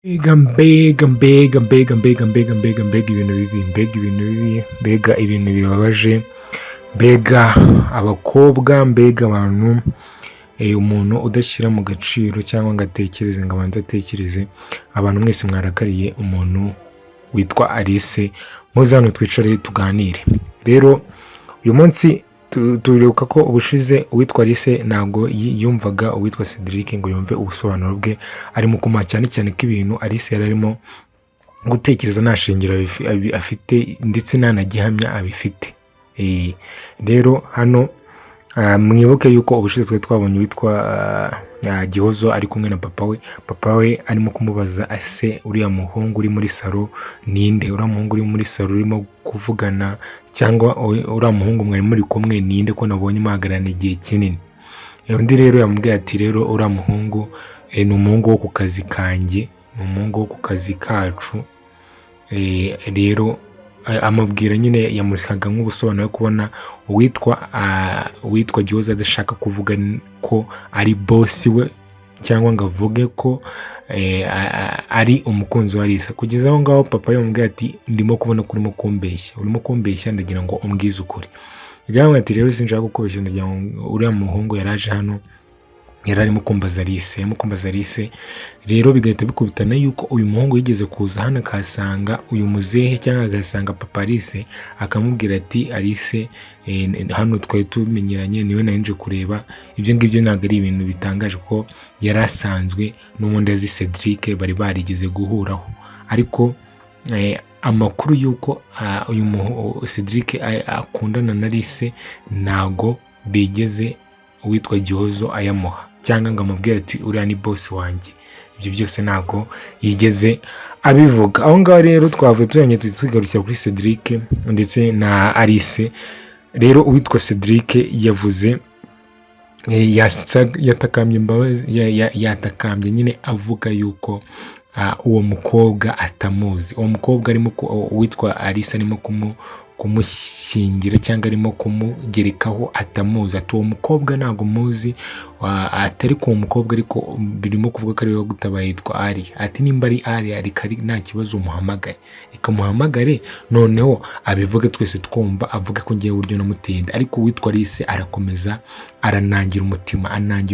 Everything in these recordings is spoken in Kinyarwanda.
Mbega ibintu bibi, mbega ibintu bibabaje, mbega abakobwa, mbega abantu, umuntu udashyira mu gaciro cyangwa ngo atekereze, ngo abanze atekereze. Abantu mwese mwarakariye umuntu witwa Alice, muze hano twicare tuganire. Rero uyu munsi turibuka ko ubushize uwitwa Alice ntabwo yumvaga uwitwa Cedric ngo yumve ubusobanuro bwe, arimo kumuha cyane cyane ko ibintu Alice yari arimo gutekereza nta shingiro afite ndetse nta na gihamya abifite. Rero hano mwibuke yuko ubushize twari twabonye witwa Gihozo ari kumwe na papa we arimo kumubaza ase uriya muhungu uri muri salo ninde, uriya muhungu uri muri salo urimo kuvugana cyangwa uriya muhungu mwari muri kumwe ninde ko nabonye muhagararana igihe kinini. Undi rero yamubwiye ati rero uriya muhungu ni umuhungu wo ku kazi kanjye, ni umuhungu wo ku kazi kacu. Rero amubwira nyine yamurikaga nk'ubusobanuro kubona uwitwa Gihozo adashaka kuvuga ko ari bosi we cyangwa ngo avuge ko ari umukunzi wa Alice. Kugeza aho ngaho papa yamubwiye ati ndimo kubona ko urimo kumbeshya ndagira ngo umbwize ukuri. Yajyaho ati rero sinshaka kukubeshya, ndagira ngo uriya muhungu yaraje hano yari arimo kumbaza Alice, rero bigahita bikubitana yuko uyu muhungu yigeze kuza hano akahasanga uyu muzehe cyangwa agasanga papa Alice, akamubwira ati Alice hano twari tumenyeranye, niwe nari nje kureba. Ibyo ngibyo ntabwo ari ibintu bitangaje kuko yari asanzwe n'ubundi azi Cedric, bari barigeze guhuraho. Ariko amakuru y'uko uyu Cedric akundana na Alice ntabwo bigeze uwitwa Gihozo ayamuha cyangwa ngo amubwire ati uriya ni bosi wanjye. Ibyo byose ntabwo yigeze abivuga. Aho ngaho rero twavuye tuzanye twigarukira kuri Cedric ndetse na Alice. Rero uwitwa Cedric yavuze yatakambye imbabazi, yatakambye nyine avuga yuko uwo mukobwa atamuzi. Uwo mukobwa arimo uwitwa Alice arimo kumushyingira cyangwa arimo kumugerekaho atamuzi. Ati uwo mukobwa ntabwo muzi, atari ku mukobwa ariko birimo kuvuga ko ari we gutabaye yitwa Ari. Ati nimba ari Ari nta kibazo umuhamagare, ikamuhamagare noneho abivuge twese twumva, avuge ko ngiye buryo namutenda. Ariko uwitwa Alice arakomeza anangira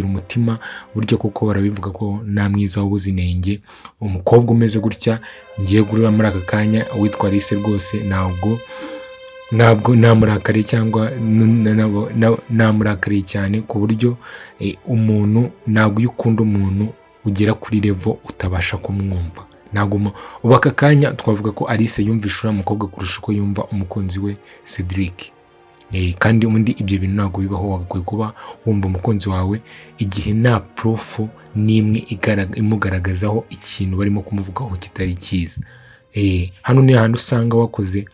umutima buryo kuko barabivuga ko nta mwiza wabuze inenge. Umukobwa umeze gutya ngiye gurira muri aka kanya uwitwa Alice rwose ntabwo namurakariye cyangwa namurakariye cyane ku buryo umuntu ntabwo iyo ukunda umuntu ugera kuri level utabasha kumwumva. Ntabwo ubu aka kanya twavuga ko Alice yumvisha uriya mukobwa kurusha uko yumva umukunzi we Cedric. Kandi ubundi ibyo bintu ntabwo bibaho. Wagakwiye kuba wumva umukunzi wawe igihe nta proof n'imwe imugaragazaho ikintu barimo kumuvugaho kitari cyiza. Hano ni ahantu usanga wakoze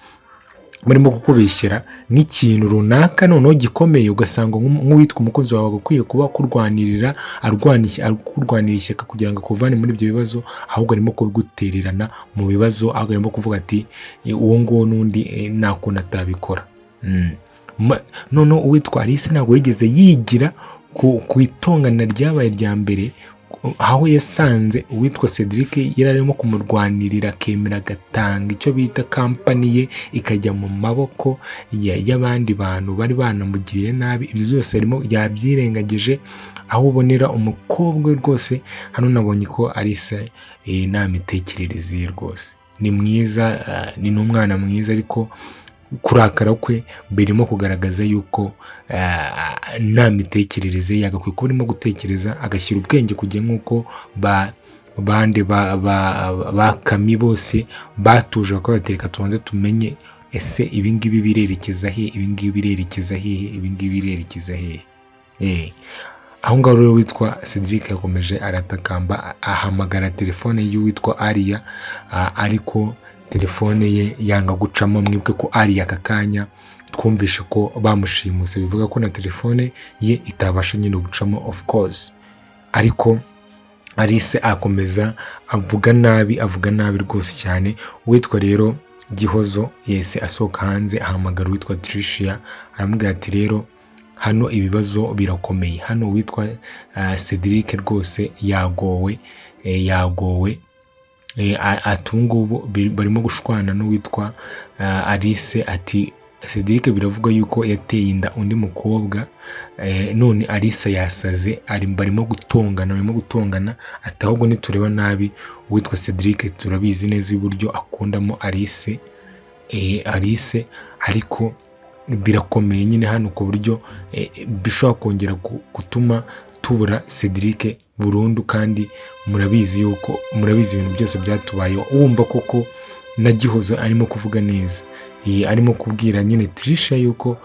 barimo kukubeshyera nk'ikintu runaka noneho gikomeye, ugasanga nk'uwitwa umukunzi wawe agakwiye kuba kurwanirira arwanira ishyaka kugira ngo akuvane muri ibyo bibazo, ahubwo arimo kubigutererana mu bibazo, ahubwo arimo kuvuga ati uwo nguwo n'undi nta kuntu atabikora. Noneho uwitwa Alice ntabwo yigeze yigira ku itongana ryabaye rya mbere, aho yasanze uwitwa Cedric yari arimo kumurwanirira akemera agatanga icyo bita kampani ye ikajya mu maboko y'abandi bantu bari banamugiriye nabi. Ibyo byose arimo yabyirengagije, aho ubonera umukobwa rwose. Hano nabonye ko Alice nta mitekerereze ye rwose, ni mwiza, ni n'umwana mwiza, ariko kurakara kwe birimo kugaragaza yuko nta mitekerereze. Yagakwiye kuba arimo gutekereza agashyira ubwenge kujya nk'uko bande ba Kami bose batuje bakabatereka tubanze tumenye ese ibingibi birerekeza he, ibingibi birerekeza hehe, ibingibi birerekeza hehe. Aho ngaho rero witwa Cedric yakomeje aratakamba, ahamagara telefone y'uwitwa Aria, ariko telefone ye yanga gucamo. Mwibwe ko Ari aka kanya twumvishe ko bamushimuse, bivuga ko na telefone ye itabasha nyine gucamo of course. Ariko Alice akomeza avuga nabi rwose cyane. Uwitwa rero Gihozo yese asohoka hanze, ahamagara uwitwa Tricia, aramubwira ati rero hano ibibazo birakomeye, hano uwitwa Cedric rwose yagowe ati ubu ngubu barimo gushwana n'uwitwa Alice, ati Cedric biravugwa yuko yateye inda undi mukobwa, none Alice yasaze, barimo gutongana, ati ahubwo nitureba nabi uwitwa Cedric turabizi neza uburyo akundamo Alice, ariko birakomeye nyine hano ku buryo bishobora kongera gutuma tubura Cedric burundu, kandi murabizi ibintu byose byatubayeho. Wumva koko na Gihozo arimo kuvuga neza, arimo kubwira nyine Trisha yuko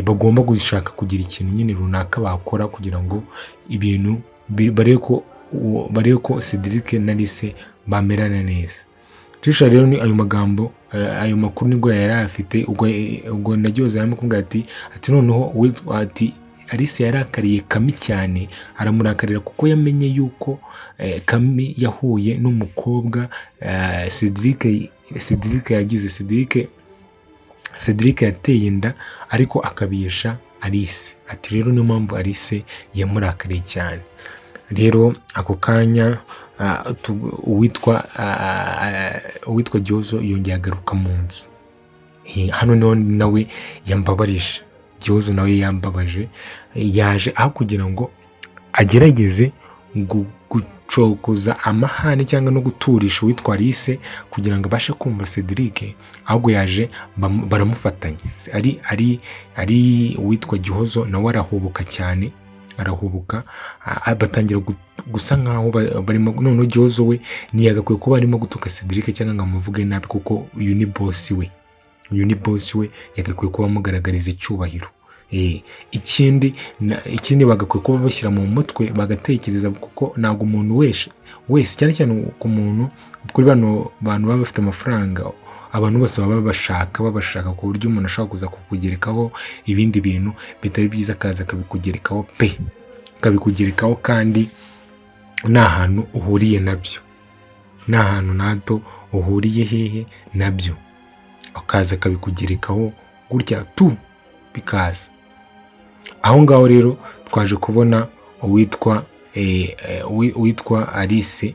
bagomba gushaka kugira ikintu nyine runaka bakora kugira ngo ibintu barebe ko Cedric na Alice bamerana neza. Trisha rero ni ayo magambo, ayo makuru nibwo yari afite ubwo na Gihozo arimo kumbwira ati noneho ati Alice yarakariye Kami cyane, aramurakarira kuko yamenye yuko Kami yahuye n'umukobwa Cedric yateye inda ariko akabiyesha Alice. Ati rero niyo mpamvu Alice yamurakariye cyane. Rero ako kanya uwitwa Gihozo yongeye agaruka mu nzu. Hano nawe yambabarije, Gihozo nawe yambabaje, yaje aho kugira ngo agerageze gucokoza amahane cyangwa no guturisha uwitwa Alice kugira ngo abashe kumva Cedric, ahubwo yaje baramufatanya. Ari uwitwa Gihozo nawe arahubuka cyane, batangira gusa nkaho barimo, noneho Gihozo we ntiyagakwiye kuba arimo gutuka Cedric cyangwa ngo amuvuge nabi, kuko uyu ni boss we, yagakwiye kuba amugaragariza icyubahiro. Ikindi bagakwiye kuba bashyira mu mutwe bagatekereza, kuko ntabwo umuntu wese cyane cyane ku muntu, kuri bano bantu baba bafite amafaranga, abantu bose baba babashaka ku buryo umuntu ashobora kuza kukugerekaho ibindi bintu bitari byiza, akaza akabikugerekaho kandi nta hantu uhuriye nabyo, nta hantu nato uhuriye hehe nabyo, akaza akabikugerekaho gutya bikaza. Aho ngaho rero twaje kubona uwitwa Alice,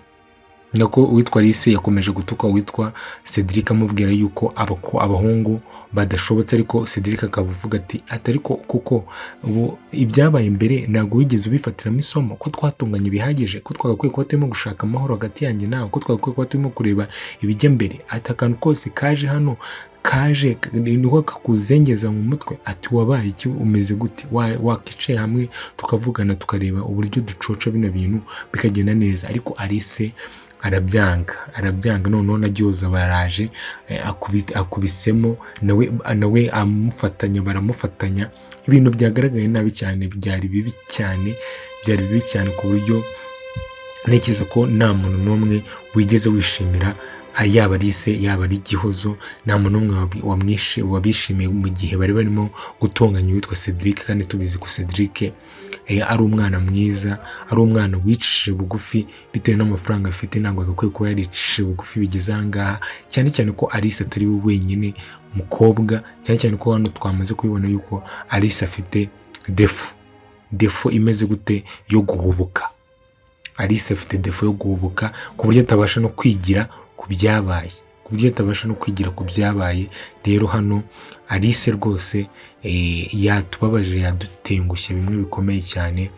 nako uwitwa Alice yakomeje gutuka uwitwa Cedric amubwira yuko abahungu badashobotse, ariko Cedric akavuga ati ariko kuko ubu ibyabaye mbere ntabwo wigeze ubifatiramo isomo, ko twatunganye bihagije, ko twagakwiye kuba turimo gushaka amahoro hagati yanjye nawe, ko twagakwiye kuba turimo kureba ibijya mbere. Ati akantu kose kaje hano niko kakuzengeza mu mutwe. Ati wabaye iki, umeze gute, wakicaye hamwe tukavugana tukareba uburyo ducoca bino bintu bikagenda neza. Ariko Alice arabyanga, noneho na Gihozo baraje akubisemo nawe baramufatanya. Ibintu byagaragaye nabi cyane, byari bibi cyane ku buryo ntekereza ko nta muntu n'umwe wigeze wishimira, yaba Alice yaba ari Gihozo, nta muntu n'umwe wabishimiye mu gihe bari barimo gutonganya uwitwa Cedric, kandi tubizi ko Cedric ari umwana mwiza, ari umwana wicishije bugufi bitewe n'amafaranga afite, ntabwo agakwiye kuba yaricishije bugufi bigeze aha ngaha, cyane cyane ko Alice atari we wenyine mukobwa, cyane cyane ko hano twamaze kubibona yuko Alice afite defo imeze gute yo guhubuka. Alice afite defo yo guhubuka ku buryo atabasha no kwigira ku byabaye, rero hano Alice rwose yatubabaje, yadutengushye bimwe bikomeye cyane,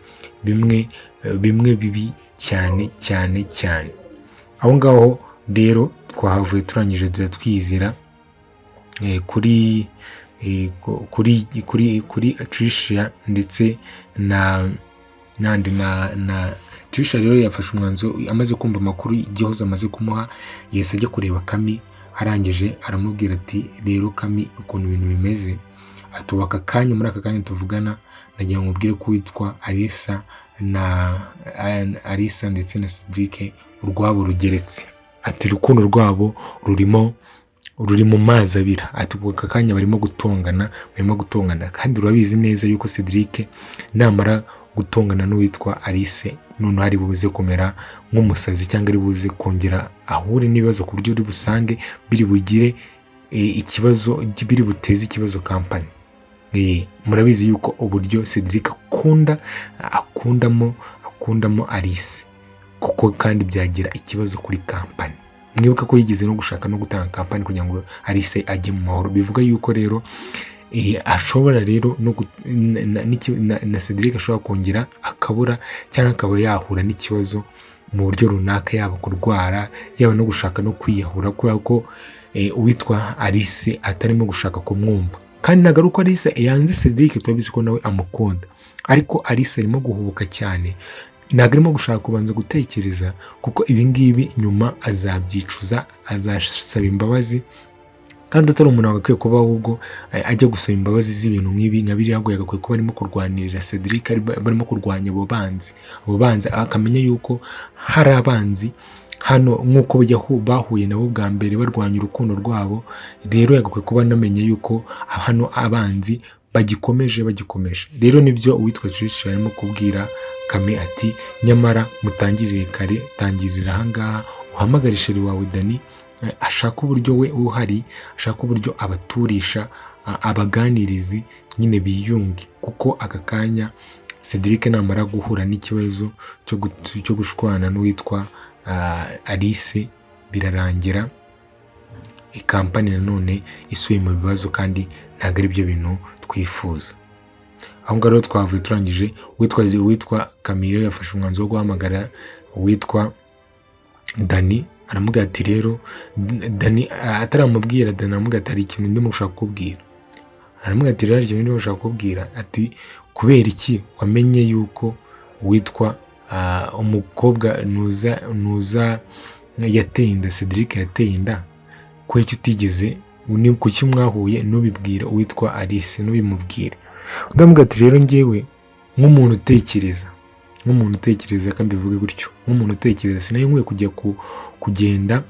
bimwe bibi cyane. Aho ngaho rero twahavuye turangije twizera kuri Trisha ndetse na Trisha rero yafashe umwanzuro, amaze kumva amakuru Gihozo amaze kumuha, yese ajya kureba Kami, arangije aramubwira ati rero Kami, ukuntu ibintu bimeze, atubaka kanya, muri aka kanya tuvugana nagira ngo ubwire ko witwa Alice ndetse na Cedric urwabo rugeretse. Ati urukundo rwabo ruri mu mazi abira. Ati aka kanya barimo gutongana, kandi urabizi neza yuko Cedric namara gutongana n'uwitwa Alice, none hari buze kumera nk'umusazi, cyangwa ari buze kongera ahure n'ibibazo ku buryo uri busange biri bugire ikibazo, biri buteze ikibazo kampani. Murabizi yuko uburyo Cedric akundamo Alice, kuko kandi byagira ikibazo kuri kampani. mwibuke ko yigeze no gushaka no gutanga kampani kugira ngo Alice ajye mu mahoro. Bivuga yuko rero ashobora rero na Cedric ashobora kongera akabura cyangwa akaba yahura n'ikibazo mu buryo runaka, yaba kurwara, yaba no gushaka no kwiyahura, kubera ko uwitwa Alice atarimo gushaka kumwumva. Kandi nagaruka Alice yanze Cedric, twabizi ko nawe amukunda, ariko Alice arimo guhubuka cyane, ntabwo arimo gushaka kubanza gutekereza, kuko ibi ngibi nyuma azabyicuza, azasaba imbabazi, kandi atari umuntu agakwiye kuba ahubwo ajya gusaba imbabazi z'ibintu nk'ibi nka biriya, ahubwo yagakwiye kuba arimo kurwanirira Cedric, barimo kurwanya abo banzi, akamenya yuko hari abanzi hano nk'uko bahuye nabo bwa mbere barwanya urukundo rwabo. Rero yagakwiye kuba anamenye yuko hano abanzi bagikomeje. Rero nibyo uwitwa Tricia arimo kubwira Kame ati nyamara mutangirire kare, tangirira ahangaha, uhamagare sheri wawe Dani, ashaka uburyo we uhari, ashaka uburyo abaturisha, abaganirizi nyine biyunge, kuko aka kanya Cedric namara guhura n'ikibazo cyo gushwana n'uwitwa Alice birarangira, ikampani nanone isuye mu bibazo, kandi ntabwo ari byo bintu twifuza. Aho ngaho rero twavuye turangije. Uwitwa Camille yafashe umwanzuro wo guhamagara uwitwa Dani, aramubwira ati rero Dani ataramubwira, Dani aramubwira ati hari ikintu ndimo gushaka kukubwira. Aramubwira ati rero hari ikintu ndimo gushaka kukubwira, ati kubera iki wamenye yuko witwa umukobwa Nuza yateye inda, Cedric yateye inda, kuki utigeze, kuki mwahuye ntubibwire uwitwa Alice, ntubimubwire? Ndamubwira ati rero njyewe nk'umuntu utekereza, kandi bivuge gutyo, nk'umuntu utekereza, sinari nkwiye kujya kugenda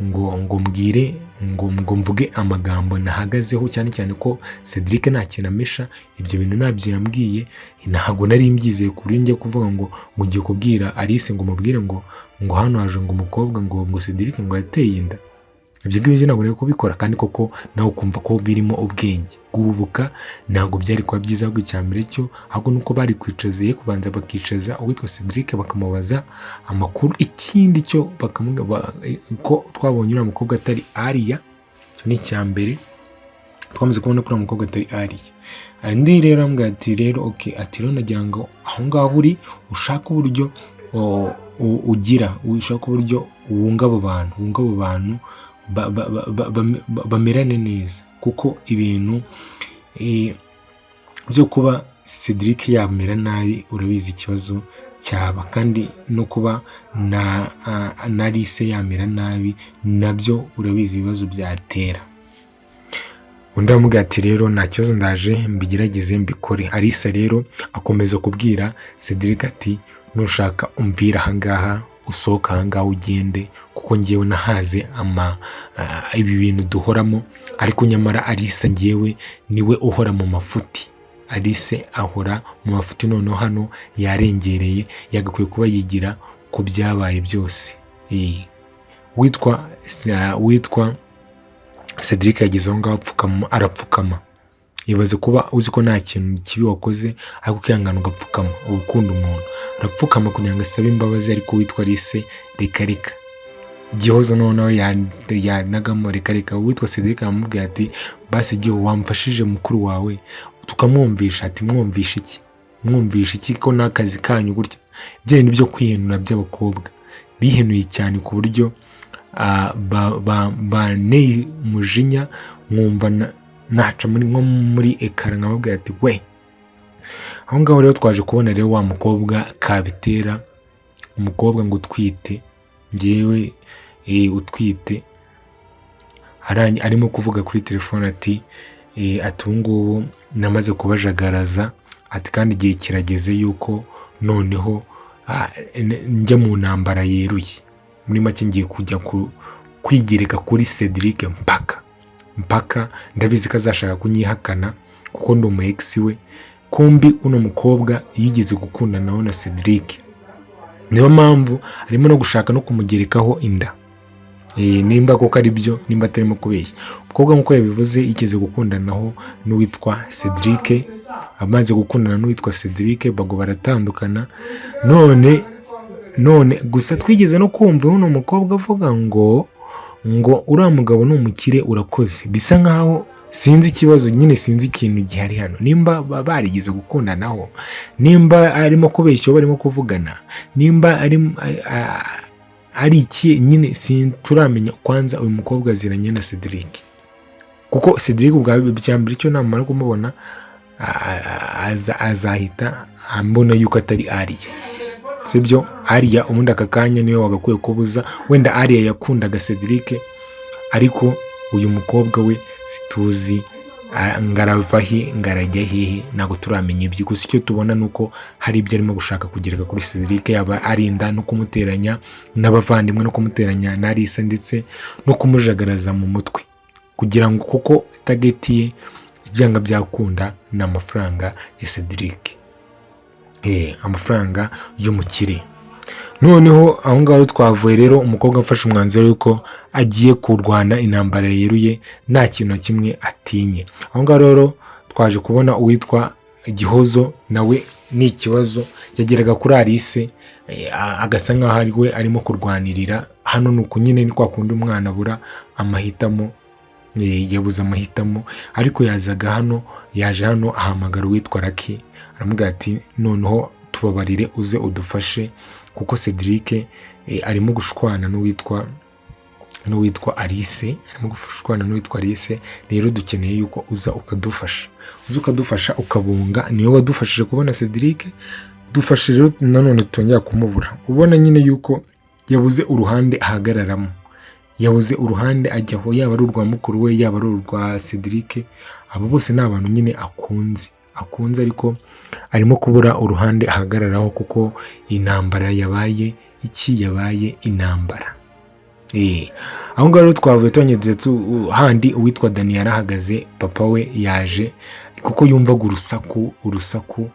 ngo mbwire ngo mvuge amagambo nahagazeho, cyane cyane ko Cedric nta kintu amesha, ibyo bintu ntabyo yambwiye, ntabwo nari mbyizeye ku buryo njya kuvuga ngo ngiye kubwira Alice ngo mubwire ngo hano haje ngo umukobwa ngo Cedric ngo yateye inda. Ibyo ngibyo ntabwo nari kubikora, kandi koko nawe ukumva ko birimo ubwenge. Guhubuka ntabwo byari kuba byiza, ahubwo icya mbere cyo ahubwo nuko bari kwicaza, kubanza bakicaza uwitwa Cedric bakamubaza amakuru. Ikindi cyo ko twabonye uriya mukobwa atari Aria, icyo ni icya mbere, twamaze kubona ko uriya mukobwa atari Aria. Andi rero ambwira ati rero okay, ati rero nagira ngo aho ngaho uri ushaka uburyo ushaka uburyo wunga abo bantu bamerane neza, kuko ibintu byo kuba Cedric yamera nabi urabizi ikibazo cyaba, kandi no kuba na Alice yamera nabi nabyo urabizi ibibazo byatera. Undi aramubwira ati rero nta kibazo, ndaje mbigerageze mbikore. Alice rero akomeza kubwira Cedric ati nushaka umvira ahangaha, usohoka ahangaha ugende, kuko ngewe nahaze ibi bintu duhoramo, ariko nyamara Alice ngewe niwe uhora mu mafuti. Alice ahora mu mafuti, noneho hano yarengereye, yagakwiye kuba yigira ku byabaye byose. Witwa Cedric yageze aho ngaho arapfukama. Ibaze kuba uzi ko nta kintu kibi wakoze, ariko ukihangana ugapfukama, ukunda umuntu, arapfukama kugira ngo asabe imbabazi, ariko witwa Alice reka igihozo noneho yanagamo reka. Witwa Cedric aramubwira ati basi igihe wamfashije mukuru wawe tukamwumvisha. Ati mwumvisha iki ko n'akazi kanyu gutya? Bya bintu byo kwihenura by'abakobwa, bihenuye cyane ku buryo baneye umujinya, mwumva naca nko muri ekara nkababwira ati we. Aho ngaho rero twaje kubona rero wa mukobwa Kabitera, umukobwa ngo utwite, ngewe utwite, arimo kuvuga kuri telefone ati ubu ngubu namaze kubajagaraza, ati kandi igihe kirageze yuko noneho njya mu ntambara yeruye. Muri make ngiye kujya kwigereka kuri Cedric mpaka ndabizi ko azashaka kunyihakana, kuko ndi umu ex we. Kumbi uno mukobwa yigeze gukundana na Cedric, niyo mpamvu arimo no gushaka no kumugerekaho inda. Nimba koko ari byo, nimba atarimo kubeshya. Umukobwa nk'uko yabivuze yigeze gukundanaho n'uwitwa Cedric, amaze gukundana n'uwitwa Cedric bago baratandukana. None gusa twigeze no kumva uno mukobwa avuga ngo ngo uriya mugabo ni umukire urakoze. Bisa nkaho sinzi ikibazo nyine, sinzi ikintu gihari hano, nimba barigeze gukundanaho, nimba arimo kubeshya barimo kuvugana, nimba ari iki nyine turamenya. Kwanza uyu mukobwa aziranye na Cedric, kuko Cedric ubwawe byambere icyo namara kumubona azahita ambona yuko atari Aria, sibyo? Aria ubundi aka kanya niwe wagakwiye kubuza, wenda Aria yakundaga Cedric, ariko uyu mukobwa we situzi ngarava he ngarajya hehe, ntabwo turamenya ibyo. Gusa icyo tubona nuko hari ibyo arimo gushaka kugereka kuri Cedric, yaba arinda no kumuteranya n'abavandimwe, no kumuteranya na Alice, ndetse no kumujagaraza mu mutwe, kugira ngo kuko target ye ibyanga byakunda ni amafaranga ya Cedric, amafaranga y'umukire. Noneho aho ngaho twavuye rero, umukobwa afashe umwanzuro yuko agiye kurwana intambara yeruye, nta kintu na kimwe atinye. Aho ngaho rero twaje kubona uwitwa Gihozo, nawe ni ikibazo yageraga kuri Alice, agasa nkaho ari we arimo kurwanirira hano. Nuko nyine ni kwa kundi umwana abura amahitamo, yabuze amahitamo, ariko yaje hano ahamagara uwitwa Lucky, aramubwira ati noneho tubabarire uze udufashe, kuko Cedric arimo gushwana n'uwitwa Alice, rero dukeneye yuko uza ukadufasha ukabunga. Niyo wadufashije kubona Cedric, dufashe rero nanone tutongera kumubura. Ubona nyine yuko yabuze uruhande ahagararamo, yabuze uruhande ajyaho, yaba ari urwa mukuru we, yaba ari urwa Cedric. Abo bose ni abantu nyine akunze, ariko arimo kubura uruhande ahagararaho, kuko intambara yabaye intambara. Aho ngaho twavuye tongeye handi uwitwa Dani yarahagaze, papa we yaje kuko yumvaga urusaku,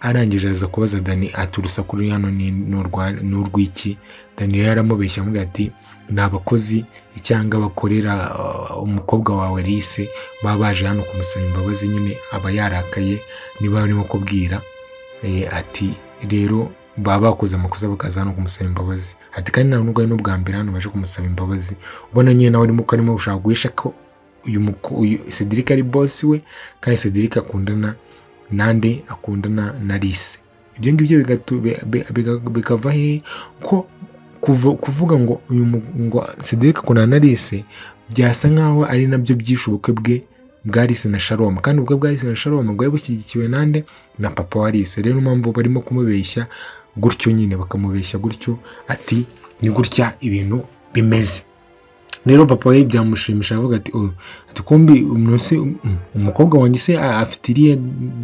arangije aza kubaza Dani ati urusaku ruri hano ni urw'iki? Dani yaramubeshya amubwira ati ni abakozi cyangwa bakorera umukobwa wawe Alice, baba baje hano kumusaba imbabazi. Nyine aba yarakaye niba barimo kubwira ati rero baba bakoze amakosa bakaza hano kumusaba imbabazi. Ati kandi nta nubwo ari n'ubwa mbere hano baje kumusaba imbabazi. Ubona nyine nawe arimo gushaka guhisha ko uyu Cedric ari boss we, kandi Cedric akundana na Alice. Ibyo ngibyo bikava he ko kuvuga ngo ngo Cedric akundana na Alice, byasa nkaho ari nabyo byishe ubukwe bwe bwa Alice na Shalom, kandi ubukwe bwa Alice na Shalom bwari bushyigikiwe na papa wa Alice. Rero mpamvu barimo kumubeshya gutyo, nyine bakamubeshya gutyo ati ni gutya ibintu bimeze. Rero papa we byamushimisha, avuga ati kumbi umukobwa wanjye se afite iriya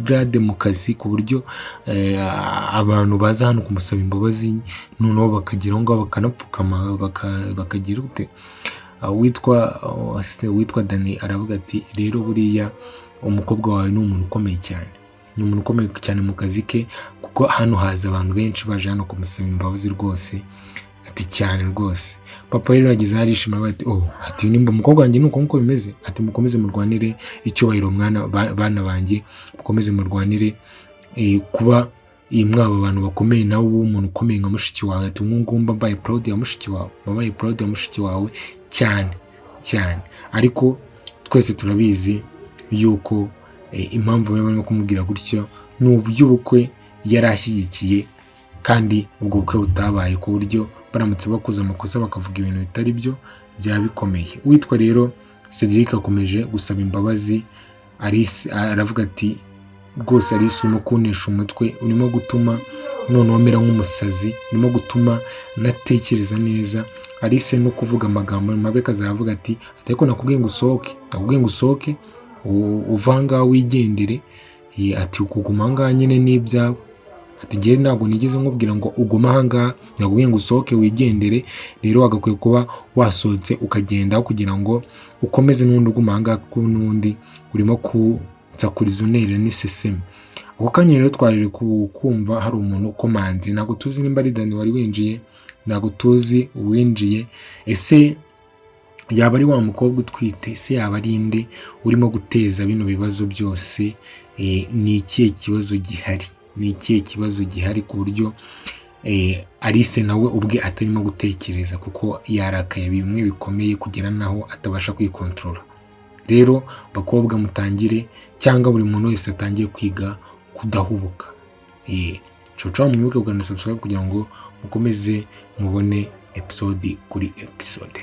grade mu kazi, ku buryo abantu baza hano kumusaba imbabazi, noneho bakagira ngo bakanapfukama bakagira ute. Witwa Dani aravuga ati rero buriya umukobwa wawe ni umuntu ukomeye cyane, mu kazi ke, kuko hano haza abantu benshi baje hano kumusaba imbabazi rwose, ati cyane rwose. Papa rero yagize arishima ati nimba umukobwa wanjye nuko nkuko bimeze, ati mukomeze murwanire icyubahiro bana banjye, mukomeze murwanire kuba mwaba abantu bakomeye, nawe umuntu ukomeye nka mushiki wawe. Ati ngumba mbaye proud ya mushiki wawe cyane. Ariko twese turabizi yuko impamvu barimo kumubwira gutyo ni uby'ubukwe yari ashyigikiye, kandi ubwo bukwe butabaye, ku buryo baramutse bakoze amakosa bakavuga ibintu bitari byo byaba bikomeye. Witwa rero Cedric akomeje gusaba imbabazi Alice, aravuga ati rwose Alice urimo kunesha umutwe, urimo gutuma noneho mera nk'umusazi, urimo gutuma natekereza neza. Alice no kuvuga amagambo mabi akazavuga ati ariko nakubwiye ngo usohoke uvanga wigendere. Ati kuguma ngaha nyine n'ibyawe. Ati ngiye ntabwo nigeze nkubwira ngo uguma aha ngaha, nakubwiye ngo usohoke wigendere. Rero wagakwiye kuba wasohotse ukagenda, kugira ngo ukomeze n'undi uguma aha ngaha, kuko n'undi urimo kunsakuriza unera n'iseseme. Ako kanya rero twaje kumva hari umuntu ukomanze, ntabwo tuzi nimba ari Dani wari winjiye, ntabwo tuzi uwinjiye. Ese yaba ari wa mukobwa utwite? Ese yaba ari inde urimo guteza bino bibazo byose? Ni ikihe kibazo gihari? Ku buryo Alice nawe ubwe atarimo gutekereza kuko yarakaye bimwe bikomeye kugera naho atabasha kwikontorora. Rero bakobwa mutangire, cyangwa buri muntu wese atangire kwiga kudahubuka. Coco mwibuke kugana subscribe kugira ngo mukomeze mubone episode kuri episode.